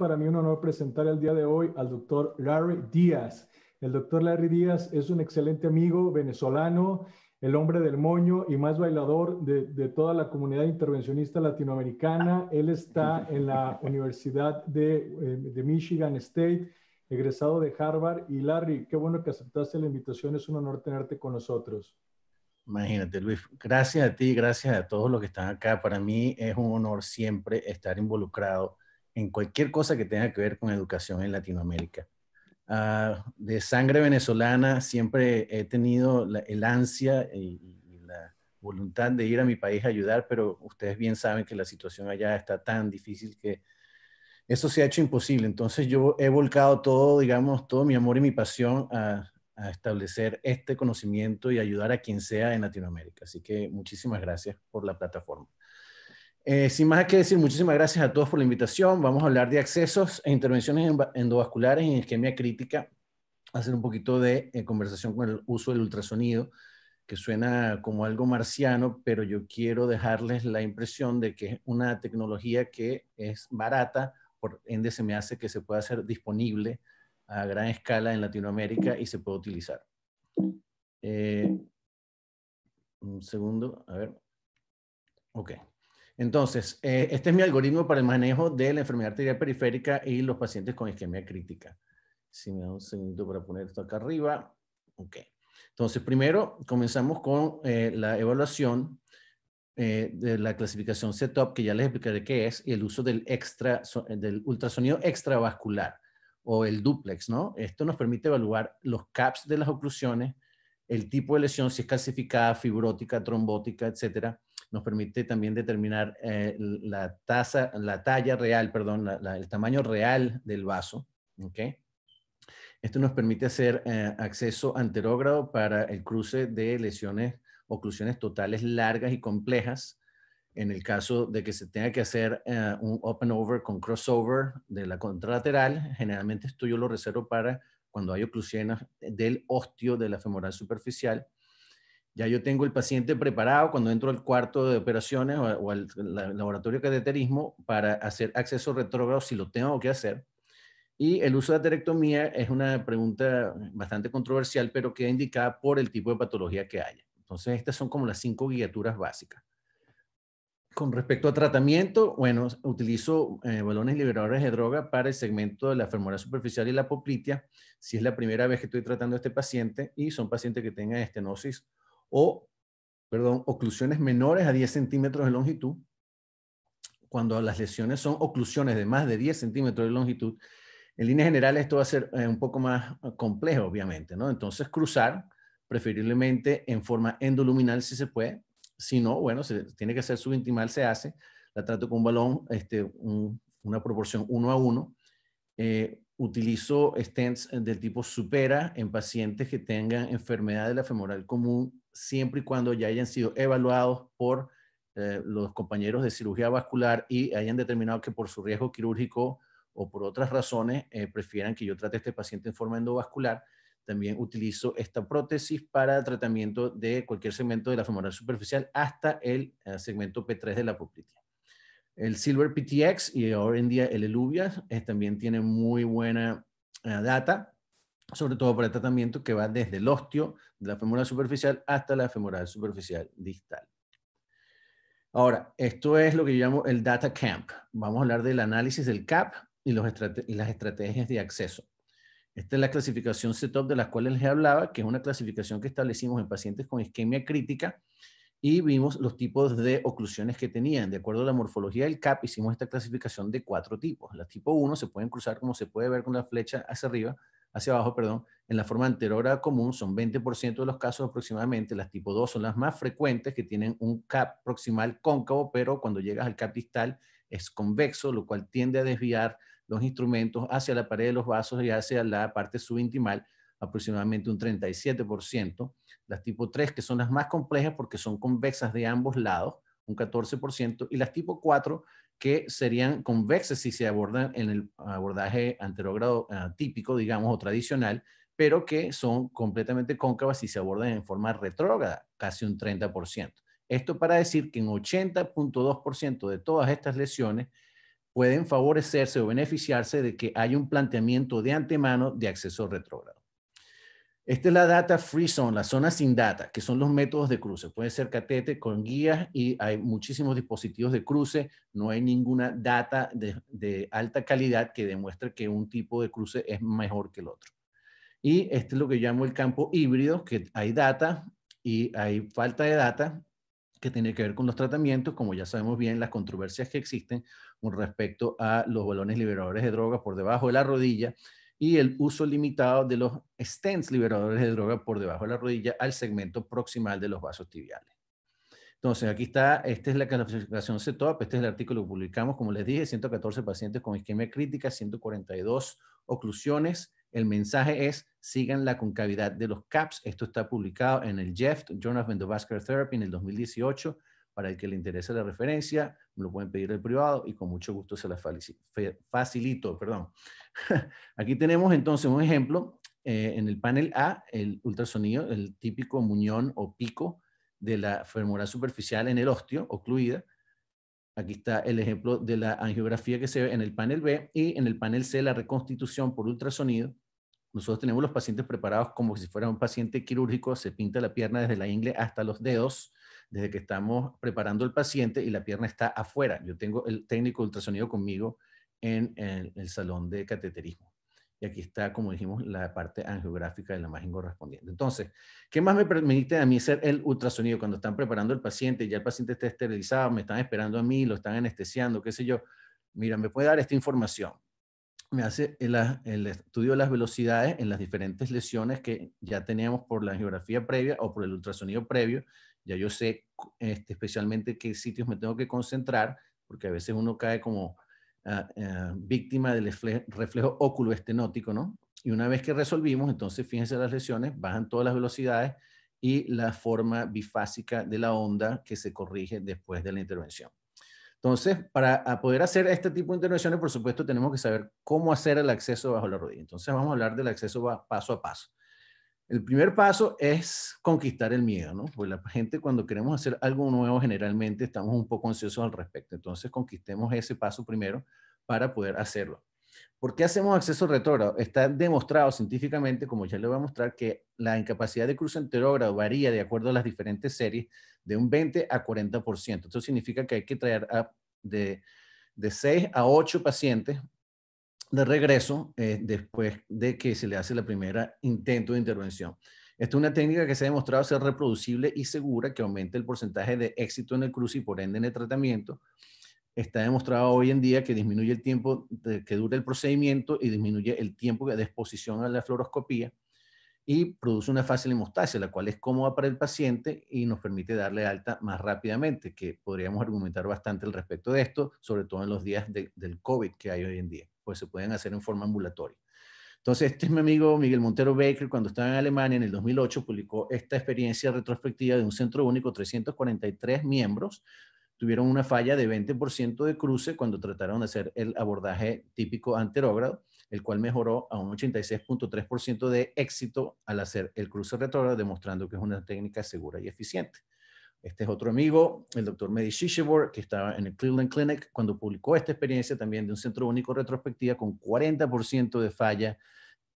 para mí un honor presentar el día de hoy al doctor Larry Díaz. El doctor Larry Díaz es un excelente amigo venezolano, el hombre del moño y más bailador de toda la comunidad intervencionista latinoamericana. Él está en la Universidad de Michigan State, egresado de Harvard. Y Larry, qué bueno que aceptaste la invitación. Es un honor tenerte con nosotros. Imagínate, Luis, gracias a ti, gracias a todos los que están acá. Para mí es un honor siempre estar involucrado en cualquier cosa que tenga que ver con educación en Latinoamérica. De sangre venezolana siempre he tenido el ansia y la voluntad de ir a mi país a ayudar, pero ustedes bien saben que la situación allá está tan difícil que eso se ha hecho imposible. Entonces yo he volcado todo, digamos, todo mi amor y mi pasión a establecer este conocimiento y ayudar a quien sea en Latinoamérica. Así que muchísimas gracias por la plataforma. Sin más que decir, muchísimas gracias a todos por la invitación. Vamos a hablar de accesos e intervenciones endovasculares en isquemia crítica. Hacer un poquito de conversación con el uso del ultrasonido, que suena como algo marciano, pero yo quiero dejarles la impresión de que es una tecnología que es barata, por ende se me hace que se pueda hacer disponible a gran escala en Latinoamérica y se puede utilizar. Un segundo, a ver. Ok. Entonces, este es mi algoritmo para el manejo de la enfermedad arterial periférica y los pacientes con isquemia crítica. Si me da un segundo para poner esto acá arriba. Ok. Entonces, primero comenzamos con la evaluación de la clasificación CETOP, que ya les explicaré qué es, y el uso del ultrasonido extravascular o el duplex, ¿no? Esto nos permite evaluar los CAPS de las oclusiones, el tipo de lesión, si es calcificada, fibrótica, trombótica, etcétera. Nos permite también determinar la talla real, perdón, el tamaño real del vaso, ¿ok? Esto nos permite hacer acceso anterógrado para el cruce de lesiones, oclusiones totales largas y complejas. En el caso de que se tenga que hacer un open over con crossover de la contralateral, generalmente esto yo lo reservo para cuando hay oclusiones del osteo de la femoral superficial. Ya yo tengo el paciente preparado cuando entro al cuarto de operaciones o al laboratorio de cateterismo para hacer acceso retrógrado si lo tengo que hacer. Y el uso de aterectomía es una pregunta bastante controversial, pero queda indicada por el tipo de patología que haya. Entonces, estas son como las 5 guiaturas básicas. Con respecto a tratamiento, bueno, utilizo balones liberadores de droga para el segmento de la femoral superficial y la poplitea, si es la primera vez que estoy tratando a este paciente y son pacientes que tengan estenosis o, perdón, oclusiones menores a 10 centímetros de longitud. Cuando las lesiones son oclusiones de más de 10 centímetros de longitud, en líneas generales esto va a ser un poco más complejo, obviamente, ¿no? Entonces, cruzar, preferiblemente en forma endoluminal si se puede. Si no, bueno, se tiene que hacer subintimal, se hace. La trato con un balón, una proporción 1 a 1. Utilizo stents del tipo supera en pacientes que tengan enfermedad de la femoral común, siempre y cuando ya hayan sido evaluados por los compañeros de cirugía vascular y hayan determinado que por su riesgo quirúrgico o por otras razones prefieran que yo trate a este paciente en forma endovascular. También utilizo esta prótesis para el tratamiento de cualquier segmento de la femoral superficial hasta el segmento P3 de la poplitea. El Silver PTX y ahora en día el Eluvia también tiene muy buena data, sobre todo para el tratamiento que va desde el osteo de la femoral superficial hasta la femoral superficial distal. Ahora, esto es lo que yo llamo el Data Camp. Vamos a hablar del análisis del CAP y las estrategias de acceso. Esta es la clasificación CETOP de la cual les hablaba, que es una clasificación que establecimos en pacientes con isquemia crítica y vimos los tipos de oclusiones que tenían. De acuerdo a la morfología del CAP, hicimos esta clasificación de 4 tipos. La tipo 1 se pueden cruzar como se puede ver con la flecha hacia arriba, hacia abajo, perdón, en la forma anterógrada común, son 20% de los casos aproximadamente. Las tipo 2 son las más frecuentes, que tienen un CAP proximal cóncavo, pero cuando llegas al CAP distal es convexo, lo cual tiende a desviar los instrumentos hacia la pared de los vasos y hacia la parte subintimal, aproximadamente un 37%. Las tipo 3, que son las más complejas porque son convexas de ambos lados, un 14%. Y las tipo 4, que serían convexas si se abordan en el abordaje anterógrado típico, digamos, o tradicional, pero que son completamente cóncavas si se abordan en forma retrógrada, casi un 30%. Esto para decir que en 80.2% de todas estas lesiones, pueden favorecerse o beneficiarse de que haya un planteamiento de antemano de acceso retrógrado. Esta es la data free zone, la zona sin data, que son los métodos de cruce. Puede ser catete con guías y hay muchísimos dispositivos de cruce. No hay ninguna data de alta calidad que demuestre que un tipo de cruce es mejor que el otro. Y este es lo que llamo el campo híbrido, que hay data y hay falta de data que tiene que ver con los tratamientos, como ya sabemos bien, las controversias que existen con respecto a los balones liberadores de droga por debajo de la rodilla y el uso limitado de los stents liberadores de droga por debajo de la rodilla al segmento proximal de los vasos tibiales. Entonces, aquí está, esta es la clasificación CETOP, este es el artículo que publicamos, como les dije, 114 pacientes con isquemia crítica, 142 oclusiones. El mensaje es, sigan la concavidad de los CAPS. Esto está publicado en el JEFT, Journal of Endovascular Therapy, en el 2018. Para el que le interese la referencia, me lo pueden pedir en privado y con mucho gusto se la facilito. Perdón. Aquí tenemos entonces un ejemplo en el panel A, el ultrasonido, el típico muñón o pico de la femoral superficial en el osteo ocluida. Aquí está el ejemplo de la angiografía que se ve en el panel B y en el panel C la reconstitución por ultrasonido. Nosotros tenemos los pacientes preparados como si fuera un paciente quirúrgico, se pinta la pierna desde la ingle hasta los dedos, desde que estamos preparando el paciente y la pierna está afuera. Yo tengo el técnico de ultrasonido conmigo en el salón de cateterismo. Y aquí está, como dijimos, la parte angiográfica de la imagen correspondiente. Entonces, ¿qué más me permite a mí hacer el ultrasonido? Cuando están preparando el paciente, ya el paciente está esterilizado, me están esperando a mí, lo están anestesiando, qué sé yo. Mira, me puede dar esta información. Me hace el estudio de las velocidades en las diferentes lesiones que ya teníamos por la angiografía previa o por el ultrasonido previo. Ya yo sé especialmente qué sitios me tengo que concentrar, porque a veces uno cae como víctima del reflejo óculo-estenótico, ¿no? Y una vez que resolvimos, entonces fíjense las lesiones, bajan todas las velocidades y la forma bifásica de la onda que se corrige después de la intervención. Entonces, para poder hacer este tipo de intervenciones, por supuesto, tenemos que saber cómo hacer el acceso bajo la rodilla. Entonces, vamos a hablar del acceso paso a paso. El primer paso es conquistar el miedo, ¿no? Pues la gente cuando queremos hacer algo nuevo, generalmente estamos un poco ansiosos al respecto. Entonces, conquistemos ese paso primero para poder hacerlo. ¿Por qué hacemos acceso retrógrado? Está demostrado científicamente, como ya le voy a mostrar, que la incapacidad de cruce anterógrado varía de acuerdo a las diferentes series de un 20 a 40%. Esto significa que hay que traer de 6 a 8 pacientes de regreso después de que se le hace la primera intento de intervención. Esta es una técnica que se ha demostrado ser reproducible y segura, que aumenta el porcentaje de éxito en el cruce y por ende en el tratamiento. Está demostrado hoy en día que disminuye el tiempo que dura el procedimiento y disminuye el tiempo de exposición a la fluoroscopía y produce una fácil hemostasia, la cual es cómoda para el paciente y nos permite darle alta más rápidamente, que podríamos argumentar bastante al respecto de esto, sobre todo en los días del COVID que hay hoy en día, pues se pueden hacer en forma ambulatoria. Entonces, este es mi amigo Miguel Montero Baker, cuando estaba en Alemania en el 2008, publicó esta experiencia retrospectiva de un centro único, 343 miembros, tuvieron una falla de 20% de cruce cuando trataron de hacer el abordaje típico anterógrado, el cual mejoró a un 86.3% de éxito al hacer el cruce retrógrado, demostrando que es una técnica segura y eficiente. Este es otro amigo, el doctor Mehdi Shishebor, que estaba en el Cleveland Clinic, cuando publicó esta experiencia también de un centro único retrospectiva con 40% de falla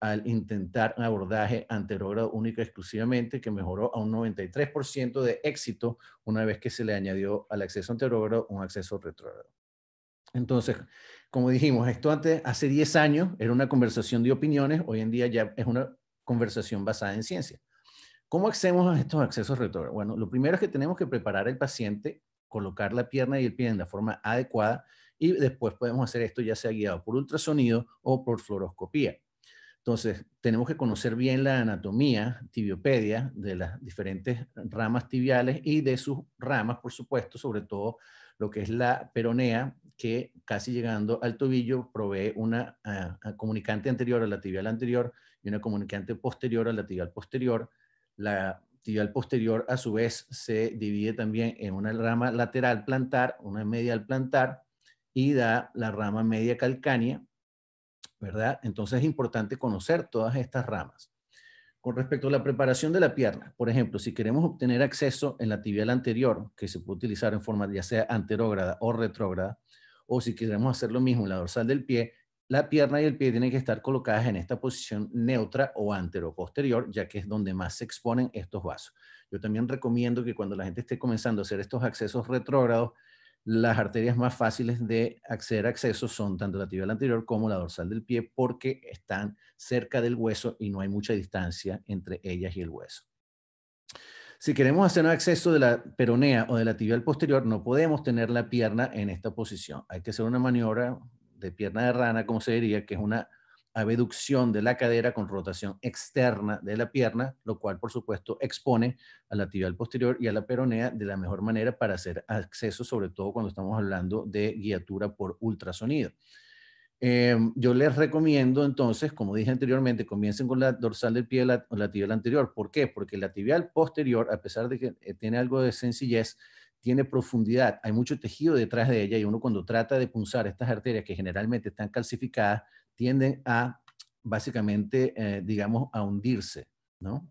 al intentar un abordaje anterógrado único exclusivamente, que mejoró a un 93% de éxito una vez que se le añadió al acceso anterógrado un acceso retrógrado. Entonces, como dijimos, esto hace 10 años era una conversación de opiniones, hoy en día ya es una conversación basada en ciencia. ¿Cómo accedemos a estos accesos retrógrados? Bueno, lo primero es que tenemos que preparar al paciente, colocar la pierna y el pie en la forma adecuada y después podemos hacer esto ya sea guiado por ultrasonido o por fluoroscopía. Entonces, tenemos que conocer bien la anatomía, tibiopedia, de las diferentes ramas tibiales y de sus ramas, por supuesto, sobre todo lo que es la peronea, que casi llegando al tobillo provee una comunicante anterior a la tibial anterior y una comunicante posterior a la tibial posterior. La tibial posterior, a su vez, se divide también en una rama lateral plantar, una medial plantar, y da la rama media calcánea, ¿verdad? Entonces es importante conocer todas estas ramas. Con respecto a la preparación de la pierna, por ejemplo, si queremos obtener acceso en la tibial anterior, que se puede utilizar en forma ya sea anterógrada o retrógrada, o si queremos hacer lo mismo en la dorsal del pie, la pierna y el pie tienen que estar colocadas en esta posición neutra o anteroposterior, ya que es donde más se exponen estos vasos. Yo también recomiendo que cuando la gente esté comenzando a hacer estos accesos retrógrados, las arterias más fáciles de acceder a accesos son tanto la tibial anterior como la dorsal del pie, porque están cerca del hueso y no hay mucha distancia entre ellas y el hueso. Si queremos hacer un acceso de la peronea o de la tibial posterior, no podemos tener la pierna en esta posición. Hay que hacer una maniobra de pierna de rana, como se diría, que es una abducción de la cadera con rotación externa de la pierna, lo cual, por supuesto, expone a la tibial posterior y a la peronea de la mejor manera para hacer acceso, sobre todo cuando estamos hablando de guiatura por ultrasonido. Yo les recomiendo entonces, como dije anteriormente, comiencen con la dorsal del pie o la tibial anterior. ¿Por qué? Porque la tibial posterior, a pesar de que tiene algo de sencillez, tiene profundidad, hay mucho tejido detrás de ella y uno cuando trata de punzar estas arterias que generalmente están calcificadas, tienden a básicamente, digamos, a hundirse, ¿no?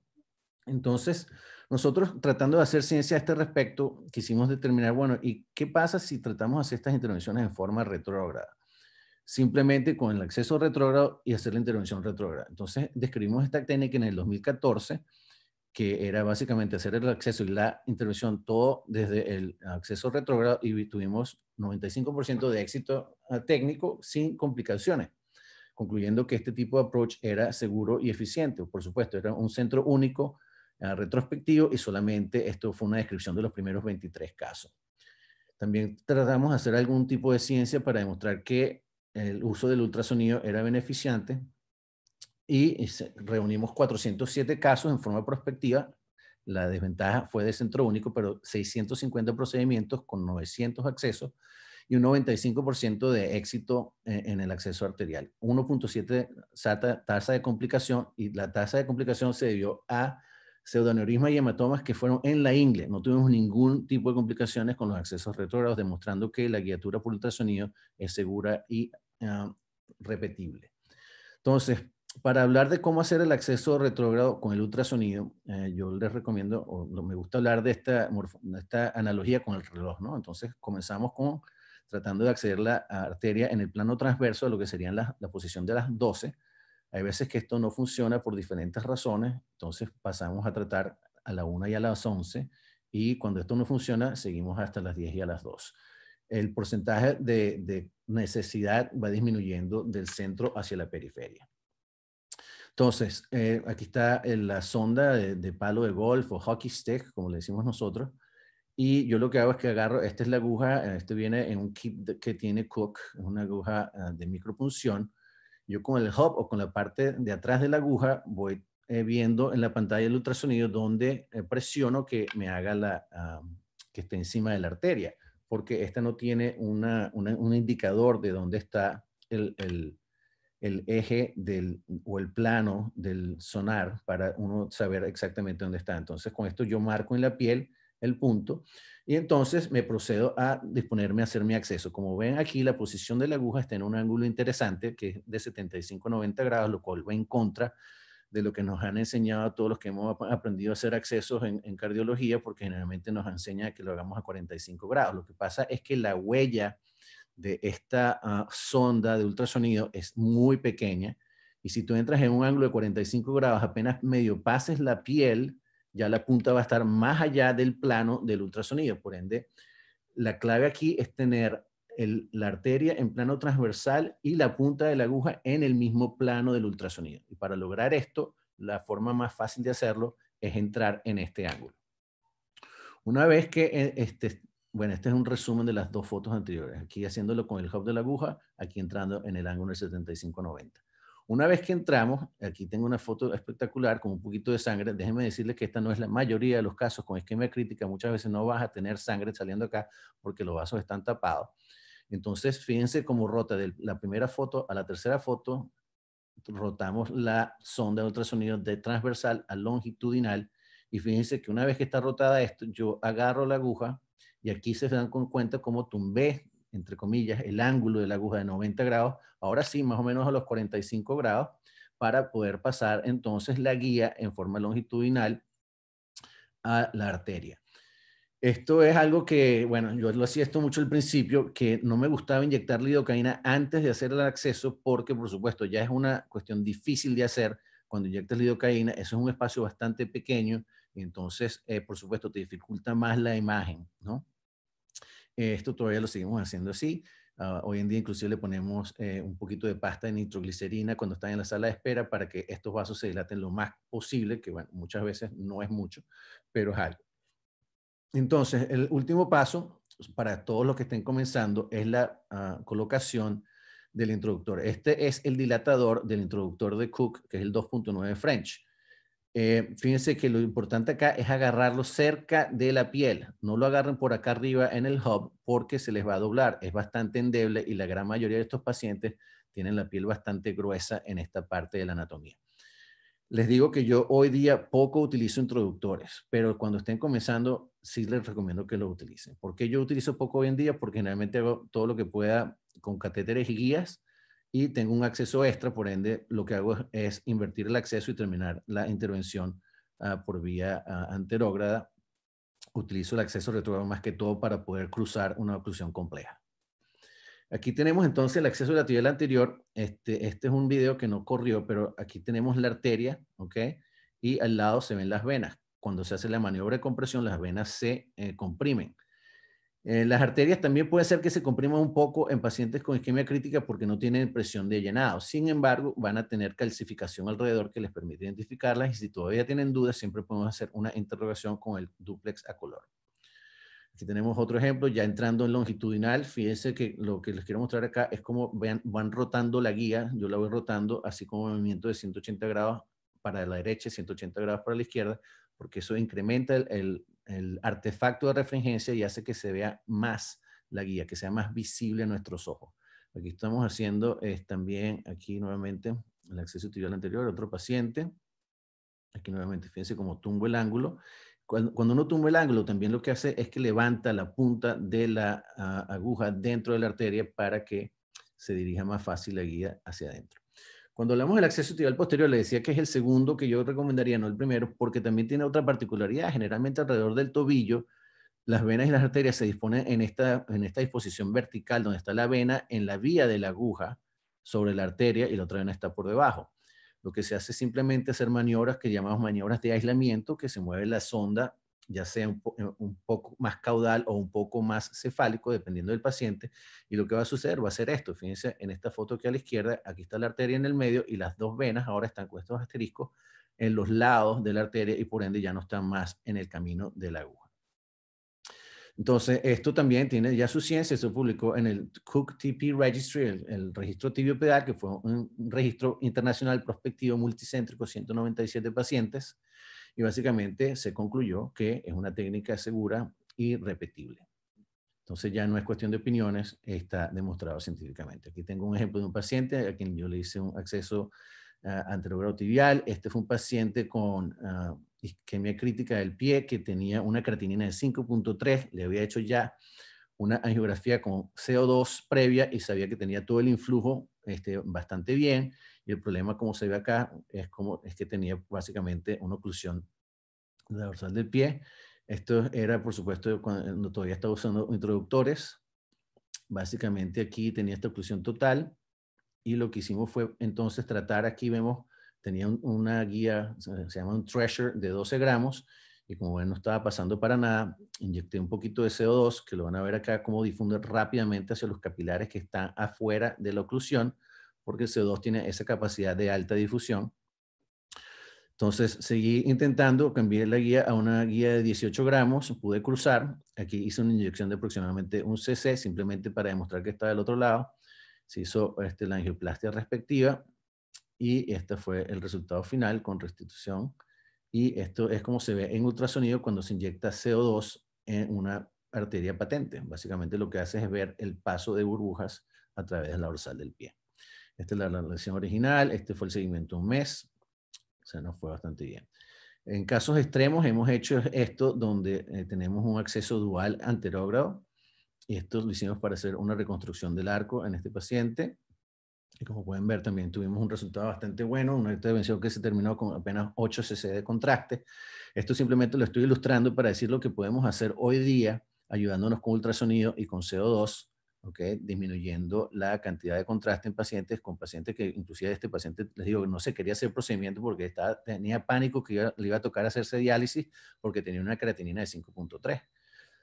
Entonces, nosotros tratando de hacer ciencia a este respecto, quisimos determinar, bueno, ¿y qué pasa si tratamos de hacer estas intervenciones en forma retrógrada? Simplemente con el acceso retrógrado y hacer la intervención retrógrada. Entonces, describimos esta técnica en el 2014, que era básicamente hacer el acceso y la intervención todo desde el acceso retrógrado y tuvimos 95% de éxito técnico sin complicaciones, concluyendo que este tipo de approach era seguro y eficiente. Por supuesto, era un centro único, retrospectivo, y solamente esto fue una descripción de los primeros 23 casos. También tratamos de hacer algún tipo de ciencia para demostrar que el uso del ultrasonido era beneficiante y reunimos 407 casos en forma prospectiva. La desventaja fue de centro único, pero 650 procedimientos con 900 accesos y un 95% de éxito en el acceso arterial. 1.7 tasa de complicación, y la tasa de complicación se debió a pseudoneurismas y hematomas que fueron en la ingle. No tuvimos ningún tipo de complicaciones con los accesos retrógrados, demostrando que la guiatura por ultrasonido es segura y repetible. Entonces, para hablar de cómo hacer el acceso retrógrado con el ultrasonido, yo les recomiendo, o me gusta hablar de esta analogía con el reloj, ¿no? Entonces, comenzamos con tratando de acceder a la arteria en el plano transverso de lo que serían la posición de las 12. Hay veces que esto no funciona por diferentes razones, entonces pasamos a tratar a la 1 y a las 11, y cuando esto no funciona, seguimos hasta las 10 y a las 2. El porcentaje de necesidad va disminuyendo del centro hacia la periferia. Entonces, aquí está la sonda de palo de golf o hockey stick, como le decimos nosotros. Y yo lo que hago es que agarro, esta es la aguja, este viene en un kit que tiene Cook, es una aguja de micropunción. Yo con el hub o con la parte de atrás de la aguja voy viendo en la pantalla el ultrasonido donde presiono que me haga que esté encima de la arteria, porque esta no tiene un indicador de dónde está el eje o el plano del sonar para uno saber exactamente dónde está. Entonces, con esto yo marco en la piel el punto y entonces me procedo a disponerme a hacer mi acceso. Como ven aquí, la posición de la aguja está en un ángulo interesante que es de 75-90 grados, lo cual va en contra de lo que nos han enseñado a todos los que hemos aprendido a hacer accesos en cardiología, porque generalmente nos enseña que lo hagamos a 45 grados. Lo que pasa es que la huella de esta sonda de ultrasonido es muy pequeña, y si tú entras en un ángulo de 45 grados, apenas medio pases la piel, ya la punta va a estar más allá del plano del ultrasonido. Por ende, la clave aquí es tener la arteria en plano transversal y la punta de la aguja en el mismo plano del ultrasonido. Y para lograr esto, la forma más fácil de hacerlo es entrar en este ángulo. Una vez que bueno, este es un resumen de las dos fotos anteriores. Aquí haciéndolo con el hub de la aguja, aquí entrando en el ángulo del 75-90. Una vez que entramos, aquí tengo una foto espectacular con un poquito de sangre. Déjenme decirles que esta no es la mayoría de los casos con isquemia crítica. Muchas veces no vas a tener sangre saliendo acá porque los vasos están tapados. Entonces, fíjense cómo rota de la primera foto a la tercera foto. Rotamos la sonda de ultrasonido de transversal a longitudinal. Y fíjense que una vez que está rotada esto, yo agarro la aguja y aquí se dan cuenta cómo tumbé, entre comillas, el ángulo de la aguja de 90 grados, ahora sí, más o menos a los 45 grados, para poder pasar entonces la guía en forma longitudinal a la arteria. Esto es algo que, bueno, yo lo hacía esto mucho al principio, que no me gustaba inyectar lidocaína antes de hacer el acceso porque, por supuesto, ya es una cuestión difícil de hacer cuando inyectas lidocaína. Eso es un espacio bastante pequeño y entonces, por supuesto, te dificulta más la imagen, ¿no? Esto todavía lo seguimos haciendo así. Hoy en día inclusive le ponemos un poquito de pasta de nitroglicerina cuando están en la sala de espera para que estos vasos se dilaten lo más posible, que bueno, muchas veces no es mucho, pero es algo. Entonces, el último paso para todos los que estén comenzando es la colocación del introductor. Este es el dilatador del introductor de Cook, que es el 2.9 French. Fíjense que lo importante acá es agarrarlo cerca de la piel. No lo agarren por acá arriba en el hub porque se les va a doblar. Es bastante endeble y la gran mayoría de estos pacientes tienen la piel bastante gruesa en esta parte de la anatomía. Les digo que yo hoy día poco utilizo introductores, pero cuando estén comenzando sí les recomiendo que lo utilicen. ¿Por qué yo utilizo poco hoy en día? Porque generalmente hago todo lo que pueda con catéteres y guías y tengo un acceso extra, por ende lo que hago es invertir el acceso y terminar la intervención por vía anterógrada. Utilizo el acceso retrógrado más que todo para poder cruzar una oclusión compleja. Aquí tenemos entonces el acceso lateral anterior. Este es un video que no corrió, pero aquí tenemos la arteria, ¿ok? Y al lado se ven las venas. Cuando se hace la maniobra de compresión, las venas se comprimen. Las arterias también puede ser que se compriman un poco en pacientes con isquemia crítica porque no tienen presión de llenado. Sin embargo, van a tener calcificación alrededor que les permite identificarlas y si todavía tienen dudas, siempre podemos hacer una interrogación con el duplex a color. Aquí tenemos otro ejemplo, ya entrando en longitudinal. Fíjense que lo que les quiero mostrar acá es cómo van rotando la guía. Yo la voy rotando así como movimiento de 180 grados para la derecha y 180 grados para la izquierda, porque eso incrementa el artefacto de refringencia y hace que se vea más la guía, que sea más visible a nuestros ojos. Aquí estamos haciendo también, aquí nuevamente, el acceso tibial anterior, otro paciente. Aquí nuevamente, fíjense cómo tumbo el ángulo. Cuando uno tumba el ángulo, también lo que hace es que levanta la punta de la aguja dentro de la arteria para que se dirija más fácil la guía hacia adentro. Cuando hablamos del acceso tibial posterior, le decía que es el segundo que yo recomendaría, no el primero, porque también tiene otra particularidad. Generalmente alrededor del tobillo, las venas y las arterias se disponen en esta disposición vertical, donde está la vena en la vía de la aguja sobre la arteria y la otra vena está por debajo. Lo que se hace es simplemente hacer maniobras que llamamos maniobras de aislamiento, que se mueve la sonda, ya sea un poco más caudal o un poco más cefálico, dependiendo del paciente. Y lo que va a suceder va a ser esto. Fíjense en esta foto aquí a la izquierda, aquí está la arteria en el medio y las dos venas ahora están con estos asteriscos en los lados de la arteria y por ende ya no están más en el camino de la aguja. Entonces, esto también tiene ya su ciencia, se publicó en el Cook TP Registry, el registro tibiopedal, que fue un registro internacional prospectivo multicéntrico, 197 pacientes, y básicamente se concluyó que es una técnica segura y repetible. Entonces ya no es cuestión de opiniones, está demostrado científicamente. Aquí tengo un ejemplo de un paciente a quien yo le hice un acceso anterogrado tibial. Este fue un paciente con isquemia crítica del pie que tenía una creatinina de 5.3. Le había hecho ya una angiografía con CO2 previa y sabía que tenía todo el influjo bastante bien. Y el problema, como se ve acá, es que tenía básicamente una oclusión de la dorsal del pie. Esto era, por supuesto, cuando todavía estaba usando introductores. Básicamente aquí tenía esta oclusión total y lo que hicimos fue entonces tratar, aquí vemos, tenía una guía, se llama un Treasure de 12 gramos y como ven no estaba pasando para nada, inyecté un poquito de CO2, que lo van a ver acá cómo difunde rápidamente hacia los capilares que están afuera de la oclusión, porque el CO2 tiene esa capacidad de alta difusión. Entonces seguí intentando, cambié la guía a una guía de 18 gramos, pude cruzar, aquí hice una inyección de aproximadamente un cc, simplemente para demostrar que estaba del otro lado, se hizo la angioplastia respectiva y este fue el resultado final con restitución y esto es como se ve en ultrasonido cuando se inyecta CO2 en una arteria patente. Básicamente lo que hace es ver el paso de burbujas a través de la dorsal del pie. Esta es la lesión original, este fue el seguimiento un mes, o sea, nos fue bastante bien. En casos extremos hemos hecho esto donde tenemos un acceso dual anterógrado y esto lo hicimos para hacer una reconstrucción del arco en este paciente. Y como pueden ver, también tuvimos un resultado bastante bueno, una intervención que se terminó con apenas 8 cc de contraste. Esto simplemente lo estoy ilustrando para decir lo que podemos hacer hoy día, ayudándonos con ultrasonido y con CO2, ¿okay? Disminuyendo la cantidad de contraste en pacientes, con pacientes que inclusive este paciente, les digo, que no se quería hacer el procedimiento porque tenía pánico que le iba a tocar hacerse diálisis porque tenía una creatinina de 5.3.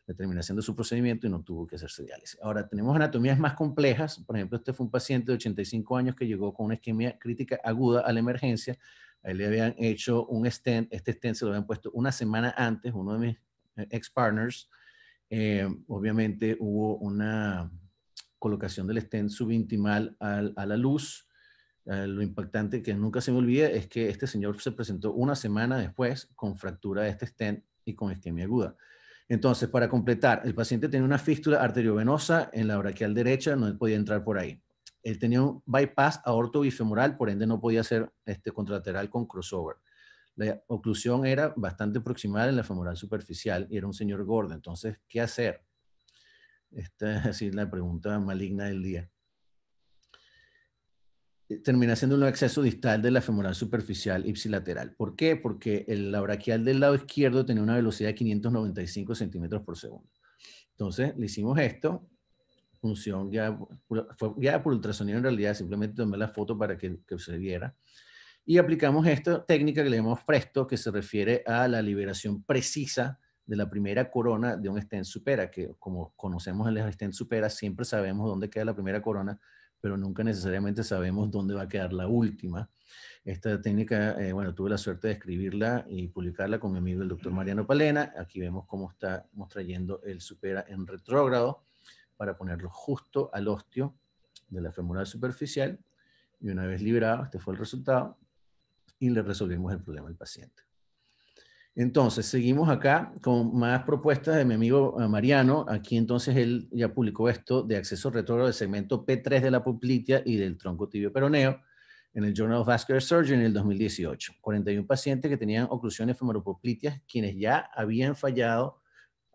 Le terminé haciendo su procedimiento y no tuvo que hacerse diálisis. Ahora, tenemos anatomías más complejas. Por ejemplo, este fue un paciente de 85 años que llegó con una isquemia crítica aguda a la emergencia. A él le habían hecho un stent. Este stent se lo habían puesto una semana antes, uno de mis ex-partners. Obviamente hubo una colocación del stent subintimal a la luz. Lo impactante que nunca se me olvide es que este señor se presentó una semana después con fractura de este stent y con isquemia aguda. Entonces, para completar, el paciente tenía una fístula arteriovenosa en la braquial derecha, no podía entrar por ahí. Él tenía un bypass aorto-bifemoral, por ende no podía hacer contralateral con crossover. La oclusión era bastante proximal en la femoral superficial y era un señor gordo. Entonces, ¿qué hacer? Esta es así la pregunta maligna del día. Termina siendo un acceso distal de la femoral superficial ipsilateral. ¿Por qué? Porque la braquial del lado izquierdo tenía una velocidad de 595 centímetros por segundo. Entonces, le hicimos esto, función ya, fue guiada por ultrasonido en realidad, simplemente tomé la foto para que se viera. Y aplicamos esta técnica que le llamamos Presto, que se refiere a la liberación precisa de la primera corona de un stent supera, que como conocemos el stent supera, siempre sabemos dónde queda la primera corona, pero nunca necesariamente sabemos dónde va a quedar la última. Esta técnica, bueno, tuve la suerte de escribirla y publicarla con mi amigo el doctor Mariano Palena. Aquí vemos cómo estamos trayendo el supera en retrógrado para ponerlo justo al osteo de la femoral superficial. Y una vez liberado, este fue el resultado, y le resolvimos el problema al paciente. Entonces, seguimos acá con más propuestas de mi amigo Mariano. Aquí entonces él ya publicó esto de acceso retrógrado del segmento P3 de la poplitea y del tronco tibio peroneo en el Journal of Vascular Surgery en el 2018. 41 pacientes que tenían oclusiones femoropopleteas, quienes ya habían fallado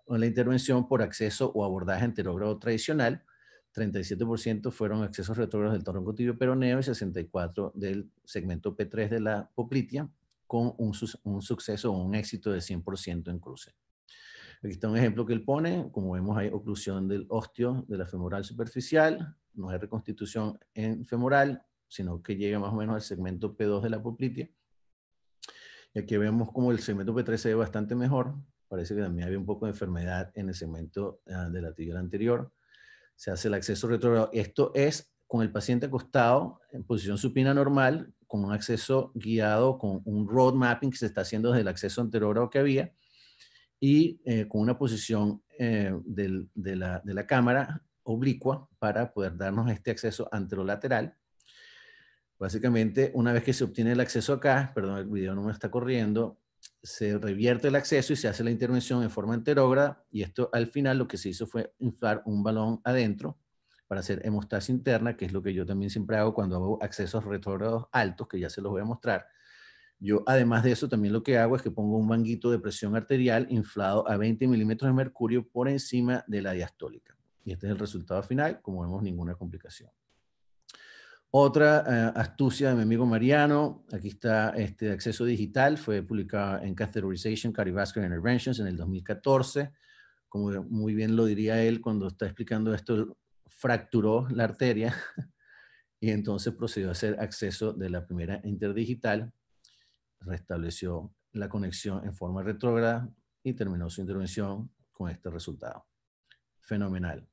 en la intervención por acceso o abordaje anterógrado tradicional. 37% fueron accesos retrógrados del tronco tibio peroneo y 64% del segmento P3 de la poplitea, con un suceso o un éxito de 100% en cruce. Aquí está un ejemplo que él pone. Como vemos, hay oclusión del osteo de la femoral superficial. No hay reconstitución en femoral, sino que llega más o menos al segmento P2 de la poplitea. Y aquí vemos como el segmento P3 se ve bastante mejor. Parece que también había un poco de enfermedad en el segmento de la tibial anterior. Se hace el acceso retrógrado. Esto es con el paciente acostado en posición supina normal, con un acceso guiado, con un road mapping que se está haciendo desde el acceso anterógrado que había y con una posición de la cámara oblicua para poder darnos este acceso anterolateral. Básicamente, una vez que se obtiene el acceso acá, perdón, el video no me está corriendo, se revierte el acceso y se hace la intervención en forma anterógrada, y esto al final lo que se hizo fue inflar un balón adentro para hacer hemostasia interna, que es lo que yo también siempre hago cuando hago accesos retrógrados altos, que ya se los voy a mostrar. Yo, además de eso, también lo que hago es que pongo un manguito de presión arterial inflado a 20 milímetros de mercurio por encima de la diastólica. Y este es el resultado final, como vemos, ninguna complicación. Otra astucia de mi amigo Mariano, aquí está este acceso digital, fue publicado en Catheterization Cardiovascular Interventions en el 2014. Como muy bien lo diría él cuando está explicando esto, fracturó la arteria y entonces procedió a hacer acceso de la primera interdigital, restableció la conexión en forma retrógrada y terminó su intervención con este resultado. Fenomenal.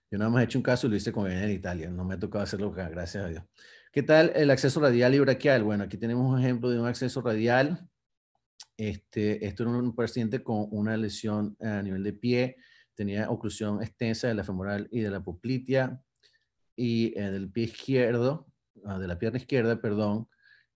Yo nada más he hecho un caso y lo hice con él en Italia. No me ha tocado hacerlo acá, gracias a Dios. ¿Qué tal el acceso radial y braquial? Bueno, aquí tenemos un ejemplo de un acceso radial. Esto era un paciente con una lesión a nivel de pie. Tenía oclusión extensa de la femoral y de la poplitea y del pie izquierdo, de la pierna izquierda, perdón.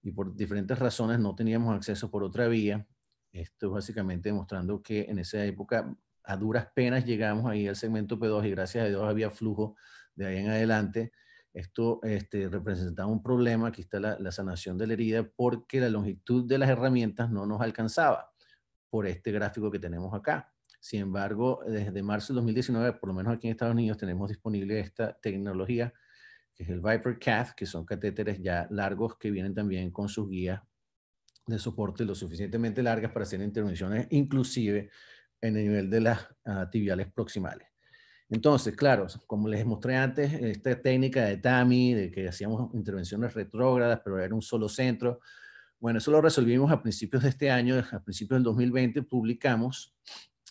Y por diferentes razones no teníamos acceso por otra vía. Esto es básicamente demostrando que en esa época a duras penas llegamos ahí al segmento P2 y gracias a Dios había flujo de ahí en adelante. Esto representaba un problema. Aquí está la sanación de la herida porque la longitud de las herramientas no nos alcanzaba por este gráfico que tenemos acá. Sin embargo, desde marzo del 2019, por lo menos aquí en Estados Unidos, tenemos disponible esta tecnología que es el Viper Cath, que son catéteres ya largos que vienen también con sus guías de soporte lo suficientemente largas para hacer intervenciones, inclusive en el nivel de las tibiales proximales. Entonces, claro, como les mostré antes, esta técnica de TAMI, de que hacíamos intervenciones retrógradas, pero era un solo centro, bueno, eso lo resolvimos a principios de este año, a principios del 2020, publicamos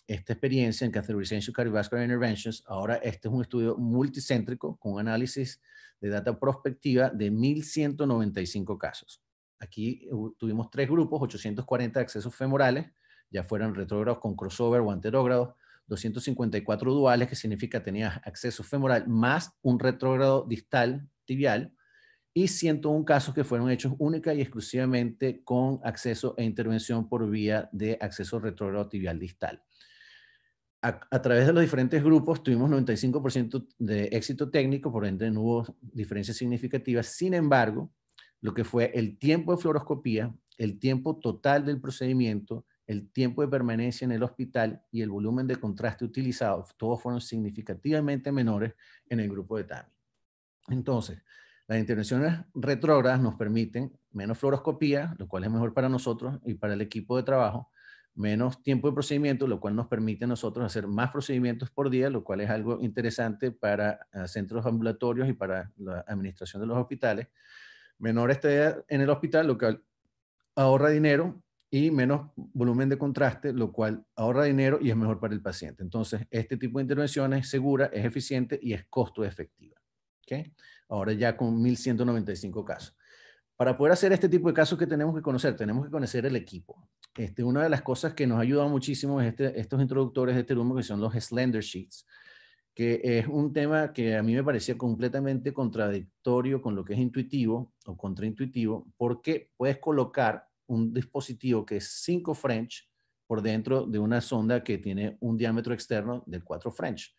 esta experiencia en Catheterization Cardiovascular Interventions. Ahora este es un estudio multicéntrico con análisis de data prospectiva de 1.195 casos. Aquí tuvimos 3 grupos, 840 accesos femorales, ya fueran retrógrados con crossover o anterógrados, 254 duales, que significa tenía acceso femoral más un retrógrado distal tibial, y 101 casos que fueron hechos única y exclusivamente con acceso e intervención por vía de acceso retrógrado tibial distal. A través de los diferentes grupos tuvimos 95% de éxito técnico, por ende no hubo diferencias significativas. Sin embargo, lo que fue el tiempo de fluoroscopía, el tiempo total del procedimiento, el tiempo de permanencia en el hospital y el volumen de contraste utilizado, todos fueron significativamente menores en el grupo de TAMI. Entonces, las intervenciones retrógradas nos permiten menos fluoroscopía, lo cual es mejor para nosotros y para el equipo de trabajo, menos tiempo de procedimiento, lo cual nos permite a nosotros hacer más procedimientos por día, lo cual es algo interesante para centros ambulatorios y para la administración de los hospitales. Menor estadía en el hospital, lo cual ahorra dinero, y menos volumen de contraste, lo cual ahorra dinero y es mejor para el paciente. Entonces, este tipo de intervención es segura, es eficiente y es costo efectiva. ¿Okay? Ahora ya con 1.195 casos. Para poder hacer este tipo de casos que tenemos que conocer el equipo. Una de las cosas que nos ha ayudado muchísimo es estos introductores de Terumo, que son los Slender Sheets, que es un tema que a mí me parecía completamente contradictorio con lo que es intuitivo o contraintuitivo, porque puedes colocar un dispositivo que es 5 French por dentro de una sonda que tiene un diámetro externo de 4 French.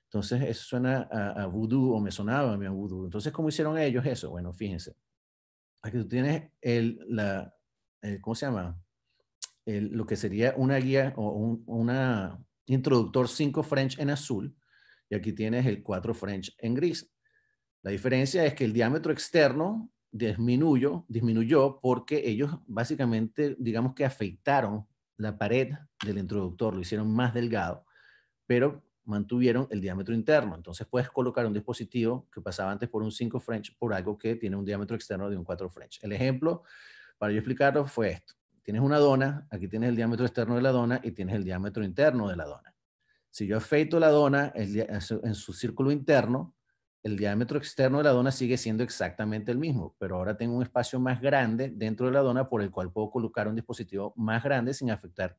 Entonces, eso suena a voodoo, o me sonaba a mí a voodoo. Entonces, ¿cómo hicieron ellos eso? Bueno, fíjense. Aquí tú tienes ¿cómo se llama? Lo que sería una guía o una introductor 5 French en azul, y aquí tienes el 4 French en gris. La diferencia es que el diámetro externo disminuyó porque ellos básicamente, digamos que afeitaron la pared del introductor, lo hicieron más delgado, pero mantuvieron el diámetro interno. Entonces puedes colocar un dispositivo que pasaba antes por un 5 French por algo que tiene un diámetro externo de un 4 French. El ejemplo, para yo explicarlo, fue esto. Tienes una dona, aquí tienes el diámetro externo de la dona y tienes el diámetro interno de la dona. Si yo afeito la dona en su círculo interno, el diámetro externo de la dona sigue siendo exactamente el mismo, pero ahora tengo un espacio más grande dentro de la dona por el cual puedo colocar un dispositivo más grande sin afectar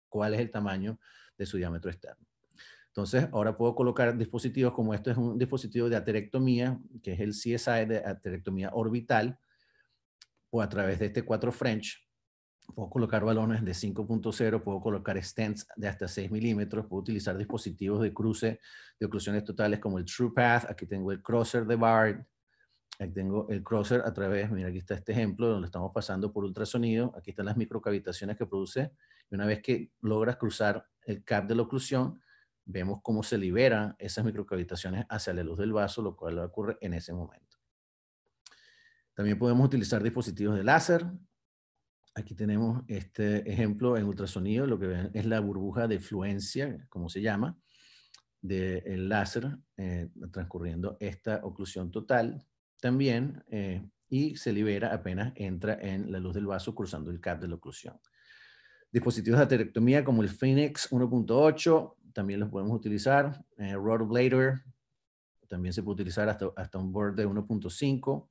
cuál es el tamaño de su diámetro externo. Entonces, ahora puedo colocar dispositivos como este es un dispositivo de aterectomía, que es el CSI de aterectomía orbital, o a través de este 4 French. Puedo colocar balones de 5.0, puedo colocar stents de hasta 6 milímetros, puedo utilizar dispositivos de cruce de oclusiones totales como el TruePath. Aquí tengo el crosser de Bard, aquí tengo el crosser a través, mira, aquí está este ejemplo donde estamos pasando por ultrasonido. Aquí están las microcavitaciones que produce, y una vez que logras cruzar el cap de la oclusión, vemos cómo se liberan esas microcavitaciones hacia la luz del vaso, lo cual ocurre en ese momento. También podemos utilizar dispositivos de láser. Aquí tenemos este ejemplo en ultrasonido, lo que ven es la burbuja de fluencia, como se llama, del láser transcurriendo esta oclusión total también, y se libera apenas entra en la luz del vaso cruzando el cap de la oclusión. Dispositivos de aterectomía como el Phoenix 1.8 también los podemos utilizar. Rotoblader también se puede utilizar hasta un board de 1.5.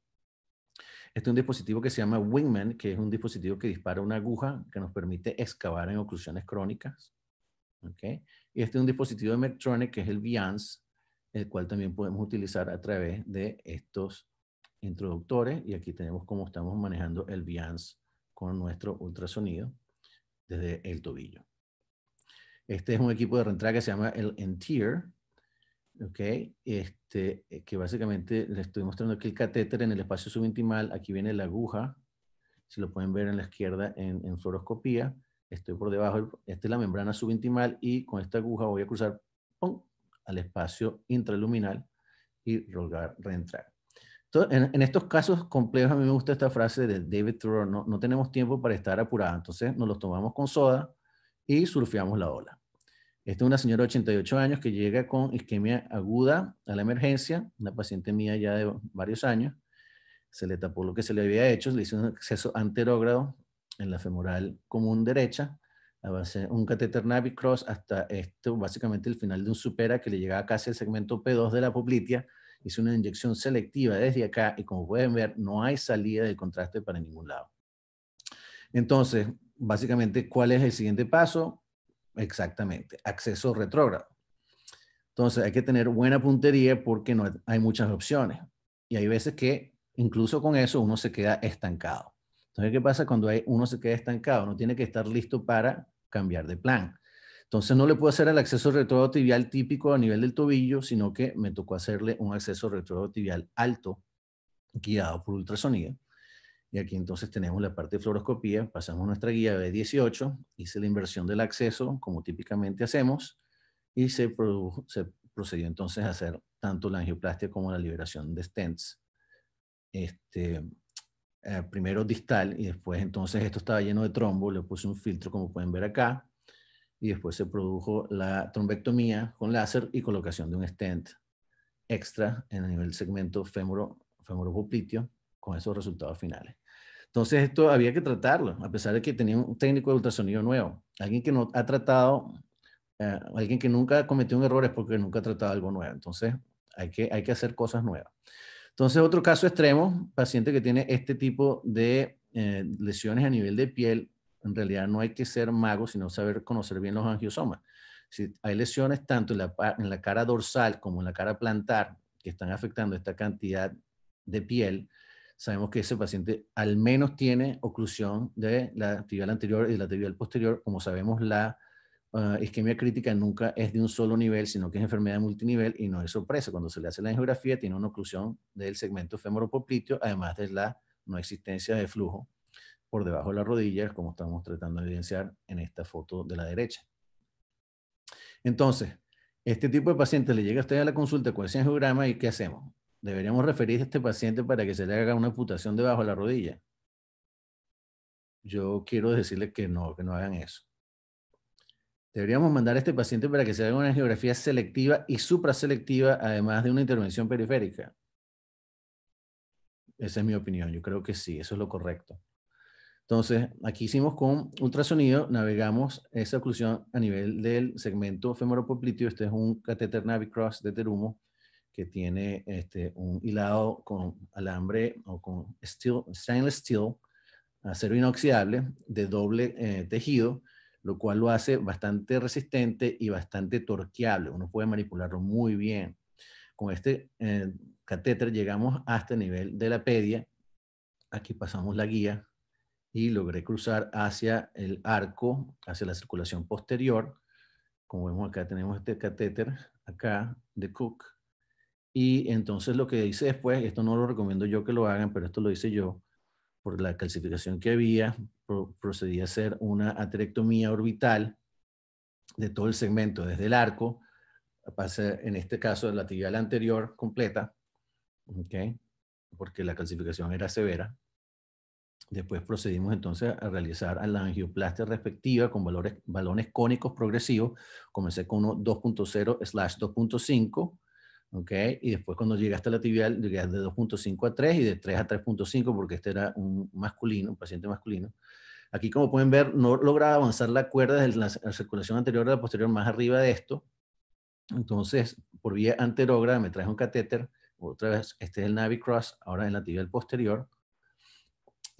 Este es un dispositivo que se llama Wingman, que es un dispositivo que dispara una aguja que nos permite excavar en oclusiones crónicas. ¿Okay? Y este es un dispositivo de Medtronic, que es el Viance, el cual también podemos utilizar a través de estos introductores. Y aquí tenemos cómo estamos manejando el Viance con nuestro ultrasonido desde el tobillo. Este es un equipo de reentrada que se llama el Entier, ¿okay? Que básicamente les estoy mostrando aquí el catéter en el espacio subintimal. Aquí viene la aguja, si lo pueden ver en la izquierda en fluoroscopía. Estoy por debajo, esta es la membrana subintimal, y con esta aguja voy a cruzar, ¡pum!, al espacio intraluminal y lograr reentrar. Entonces, en estos casos complejos, a mí me gusta esta frase de David Thoreau, no tenemos tiempo para estar apurados, entonces nos los tomamos con soda y surfeamos la ola. Esta es una señora de 88 años que llega con isquemia aguda a la emergencia, una paciente mía ya de varios años. Se le tapó lo que se le había hecho, le hizo un acceso anterógrado en la femoral común derecha, a base un catéter Navicross hasta esto, básicamente el final de un supera que le llegaba casi al segmento P2 de la poplitea. Hizo una inyección selectiva desde acá y como pueden ver, no hay salida del contraste para ningún lado. Entonces, básicamente, ¿cuál es el siguiente paso? Exactamente, acceso retrógrado. Entonces, hay que tener buena puntería porque no hay muchas opciones. Y hay veces que incluso con eso uno se queda estancado. Entonces, ¿qué pasa cuando uno se queda estancado? Uno tiene que estar listo para cambiar de plan. Entonces, no le puedo hacer el acceso retrógrado tibial típico a nivel del tobillo, sino que me tocó hacerle un acceso retrógrado tibial alto, guiado por ultrasonido. Y aquí entonces tenemos la parte de fluoroscopía, pasamos nuestra guía B18, hice la inversión del acceso, como típicamente hacemos, y se procedió entonces a hacer tanto la angioplastia como la liberación de stents. Primero distal y después entonces esto estaba lleno de trombo, le puse un filtro como pueden ver acá, y después se produjo la trombectomía con láser y colocación de un stent extra en el nivel del segmento femoropopliteo con esos resultados finales. Entonces esto había que tratarlo, a pesar de que tenía un técnico de ultrasonido nuevo. Alguien que no ha tratado, alguien que nunca cometió un error es porque nunca ha tratado algo nuevo. Entonces hay que hacer cosas nuevas. Entonces otro caso extremo, paciente que tiene este tipo de lesiones a nivel de piel, en realidad no hay que ser mago, sino saber conocer bien los angiosomas. Si hay lesiones tanto en la cara dorsal como en la cara plantar que están afectando esta cantidad de piel, sabemos que ese paciente al menos tiene oclusión de la tibial anterior y de la tibial posterior. Como sabemos, la isquemia crítica nunca es de un solo nivel, sino que es enfermedad multinivel y no es sorpresa. Cuando se le hace la angiografía, tiene una oclusión del segmento femoropopliteo, además de la no existencia de flujo por debajo de las rodillas, como estamos tratando de evidenciar en esta foto de la derecha. Entonces, este tipo de paciente le llega a usted a la consulta con ese angiograma y ¿qué hacemos? ¿Deberíamos referir a este paciente para que se le haga una amputación debajo de la rodilla? Yo quiero decirle que no hagan eso. Deberíamos mandar a este paciente para que se haga una angiografía selectiva y supraselectiva, además de una intervención periférica. Esa es mi opinión. Yo creo que sí, eso es lo correcto. Entonces, aquí hicimos con ultrasonido, navegamos esa oclusión a nivel del segmento femoropopliteo. Este es un catéter Navicross de Terumo que tiene un hilado con alambre o con stainless steel, acero inoxidable de doble tejido, lo cual lo hace bastante resistente y bastante torqueable. Uno puede manipularlo muy bien. Con este catéter llegamos hasta el nivel de la pedia. Aquí pasamos la guía y logré cruzar hacia el arco, hacia la circulación posterior. Como vemos acá tenemos este catéter acá de Cook. Y entonces lo que hice después, esto no lo recomiendo yo que lo hagan, pero esto lo hice yo, por la calcificación que había, procedí a hacer una aterectomía orbital de todo el segmento, desde el arco, en este caso la tibial anterior completa, ¿okay? Porque la calcificación era severa. Después procedimos entonces a realizar la angioplastia respectiva con balones cónicos progresivos. Comencé con uno 2.0/2.5, ¿ok? Y después cuando llegué hasta la tibial, llegué de 2.5 a 3 y de 3 a 3.5 porque este era un masculino, un paciente masculino. Aquí como pueden ver, no lograba avanzar la cuerda de la circulación anterior a la posterior más arriba de esto. Entonces, por vía anterógrada me traje un catéter, otra vez, este es el Navicross, ahora en la tibial posterior.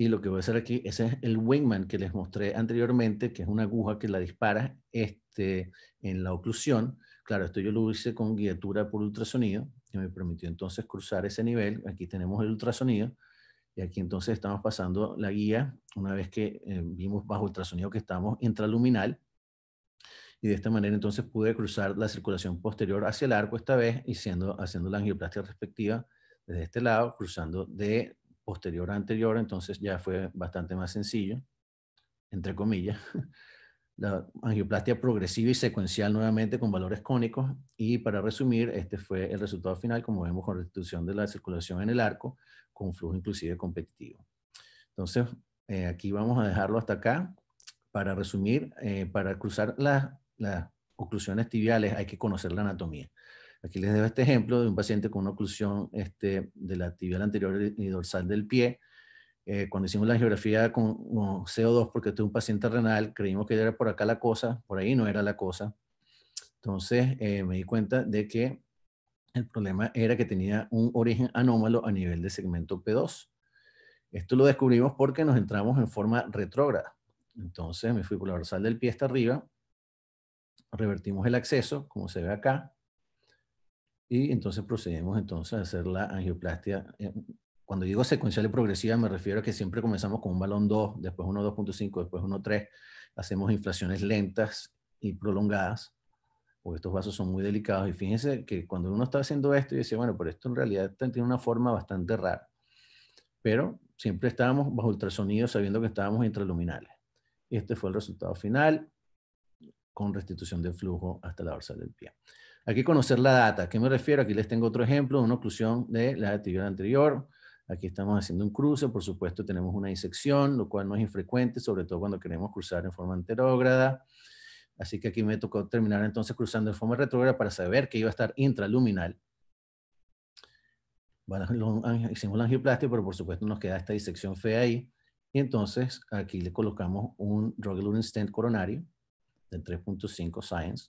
Y lo que voy a hacer aquí, ese es el Wingman que les mostré anteriormente, que es una aguja que la dispara en la oclusión. Claro, esto yo lo hice con guiatura por ultrasonido, que me permitió entonces cruzar ese nivel. Aquí tenemos el ultrasonido, y aquí entonces estamos pasando la guía, una vez que vimos bajo ultrasonido que estamos intraluminal, y de esta manera entonces pude cruzar la circulación posterior hacia el arco esta vez, y haciendo la angioplastia respectiva desde este lado, cruzando de posterior a anterior, entonces ya fue bastante más sencillo, entre comillas. la angioplastia progresiva y secuencial nuevamente con valores cónicos. Y para resumir, este fue el resultado final, como vemos, con restitución de la circulación en el arco, con flujo inclusive competitivo. Entonces, aquí vamos a dejarlo hasta acá. Para resumir, para cruzar las oclusiones tibiales hay que conocer la anatomía. Aquí les dejo este ejemplo de un paciente con una oclusión de la tibial anterior y dorsal del pie. Cuando hicimos la angiografía con CO2, porque este es un paciente renal, creímos que era por acá la cosa, por ahí no era la cosa. Entonces me di cuenta de que el problema era que tenía un origen anómalo a nivel de segmento P2. Esto lo descubrimos porque nos entramos en forma retrógrada. Entonces me fui por la dorsal del pie hasta arriba, revertimos el acceso, como se ve acá, y entonces procedimos entonces a hacer la angioplastia. Cuando digo secuencial y progresiva me refiero a que siempre comenzamos con un balón 2, después uno 2.5, después uno 3. Hacemos inflaciones lentas y prolongadas, porque estos vasos son muy delicados. Y fíjense que cuando uno está haciendo esto, y decía, bueno, pero esto en realidad tiene una forma bastante rara. Pero siempre estábamos bajo ultrasonido sabiendo que estábamos intraluminales. Y este fue el resultado final con restitución de flujo hasta la dorsal del pie. Aquí conocer la data. ¿A qué me refiero? Aquí les tengo otro ejemplo, una oclusión de la tibial anterior. Aquí estamos haciendo un cruce. Por supuesto, tenemos una disección, lo cual no es infrecuente, sobre todo cuando queremos cruzar en forma anterógrada. Así que aquí me tocó terminar entonces cruzando en forma retrógrada para saber que iba a estar intraluminal. Bueno, hicimos la angioplastia, pero por supuesto nos queda esta disección fea ahí. Y entonces aquí le colocamos un drug-eluting stent coronario de 3.5 Science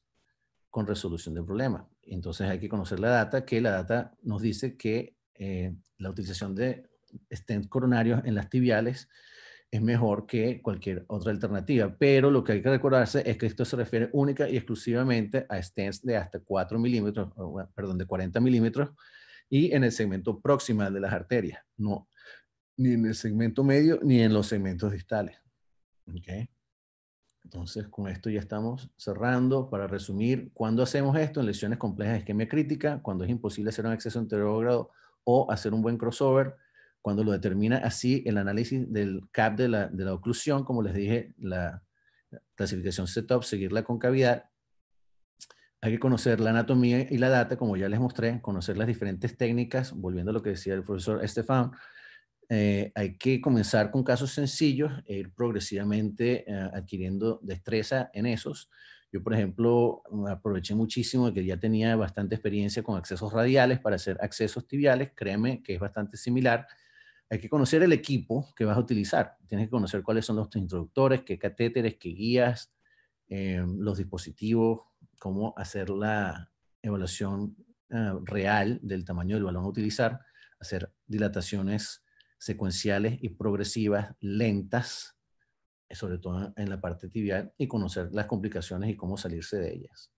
con resolución del problema. Entonces hay que conocer la data, que la data nos dice que la utilización de stent coronarios en las tibiales es mejor que cualquier otra alternativa. Pero lo que hay que recordarse es que esto se refiere única y exclusivamente a stents de hasta 4 milímetros, perdón, de 40 milímetros, y en el segmento proximal de las arterias, no ni en el segmento medio ni en los segmentos distales. ¿Okay? Entonces, con esto ya estamos cerrando. Para resumir, ¿cuándo hacemos esto? En lesiones complejas de isquemia crítica, cuando es imposible hacer un acceso anterógrado o hacer un buen crossover, cuando lo determina así el análisis del CAP de la oclusión, como les dije, la clasificación setup, seguir la concavidad. Hay que conocer la anatomía y la data, como ya les mostré, conocer las diferentes técnicas, volviendo a lo que decía el profesor Estefan. Hay que comenzar con casos sencillos e ir progresivamente adquiriendo destreza en esos. Yo, por ejemplo, aproveché muchísimo de que ya tenía bastante experiencia con accesos radiales para hacer accesos tibiales. Créeme que es bastante similar. Hay que conocer el equipo que vas a utilizar. Tienes que conocer cuáles son los introductores, qué catéteres, qué guías, los dispositivos, cómo hacer la evaluación real del tamaño del balón a utilizar, hacer dilataciones secuenciales y progresivas, lentas, sobre todo en la parte tibial, y conocer las complicaciones y cómo salirse de ellas.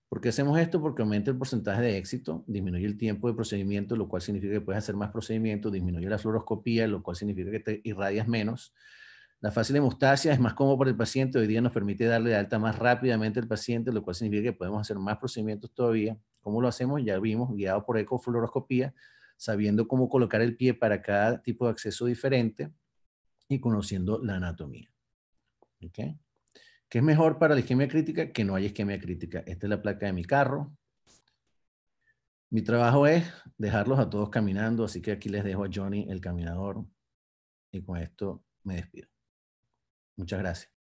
¿Por qué hacemos esto? Porque aumenta el porcentaje de éxito, disminuye el tiempo de procedimiento, lo cual significa que puedes hacer más procedimientos, disminuye la fluoroscopía, lo cual significa que te irradias menos. La fácil hemostasia es más cómodo para el paciente, hoy día nos permite darle de alta más rápidamente al paciente, lo cual significa que podemos hacer más procedimientos todavía. ¿Cómo lo hacemos? Ya vimos, guiado por ecofluoroscopía, sabiendo cómo colocar el pie para cada tipo de acceso diferente y conociendo la anatomía. ¿Okay? ¿Qué es mejor para la isquemia crítica? Que no haya isquemia crítica. Esta es la placa de mi carro. Mi trabajo es dejarlos a todos caminando, así que aquí les dejo a Johnny el caminador y con esto me despido. Muchas gracias.